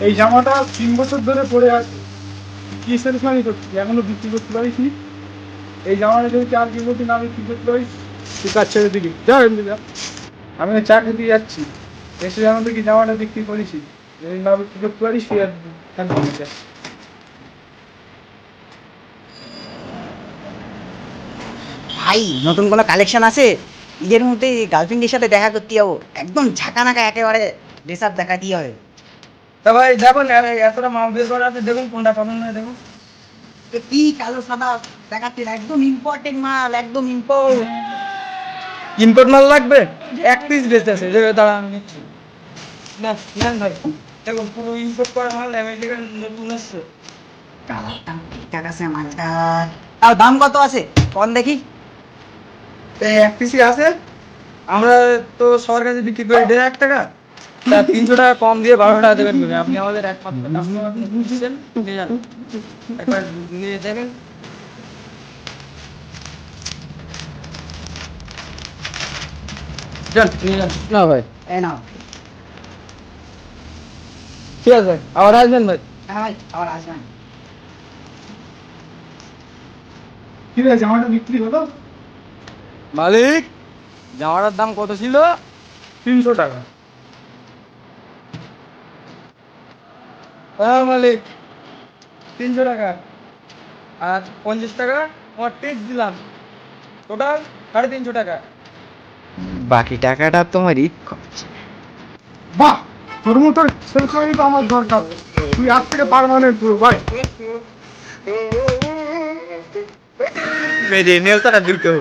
এই জামাটা 3 বছর ধরে পরে আছে, কি সেলসম্যানই করছি, এখনো বিক্রি করতে পারিস নি। এই জামাটা যদি 4 দিন না বিক্রি করতে পারিস, তুই কাজ ছেড়ে দিবি, যা এমনি যা। আমি চা খেতে যাচ্ছি, এসে জানো দেখি জামাটা বিক্রি করিস, যদি না বিক্রি করতে পারিস তুই আর যা। ভাই নতুন কোনো কালেকশন আছে? ঈদের মধ্যে গার্লফ্রেন্ডের সাথে দেখা করতে যাবো, একদম ঝাঁকানাকা একেবারে ড্রেস আপ দেখা দিয়ে হবে। তা ভাই দেখুন এতটা মাল বের করা আছে, দেখুন কোনটা পছন্দ হয় দেখুন। তো কি কালো সাদা দেখাচ্ছে, একদম ইম্পর্টেন্ট মাল, একদম ইম্পোর্ট। ইম্পোর্ট মাল লাগবে, এক পিস ড্রেস আছে, দাঁড়া আমি নিচ্ছি। না নেন ভাই, দেখুন পুরো ইম্পোর্ট করা মাল, আমেরিকান নতুন আসছে। কালারটা ঠিকঠাক আছে মালটা, তাও দাম কত আছে কোন দেখি? এই এক পিসই আছে, আমরা তো সবার কাছে বিক্রি করি 1.5 টাকা, তা 300 টাকা কম দিয়ে 12 টাকা দেবেন করে। আপনি আমাদের একমাত্র কাস্টমার, আপনি বুঝছেন, নিয়ে যান একবার, নিয়ে দেখেন। যান নিয়ে যান। না ভাই এই নাও। ঠিক আছে, আবার আসবেন ভাই। হ্যাঁ ভাই, আবার আসবেন। ঠিক আছে, জামাটা বিক্রি হলো মালিক, জামাটার দাম কত ছিল? 300 টাকা। হ্যাঁ মালিক, 300 টাকা আর 50 টাকা আমার টিপস দিলাম, টোটাল 350 টাকা। বাকি টাকাটা তোমারই খরচ। বাহ, তোর মতো সেলসম্যানই তো আমার দরকার, তুই আজ থেকে পার্মানেন্ট পুরো ভাই। মেরে নেও তারা দুটো।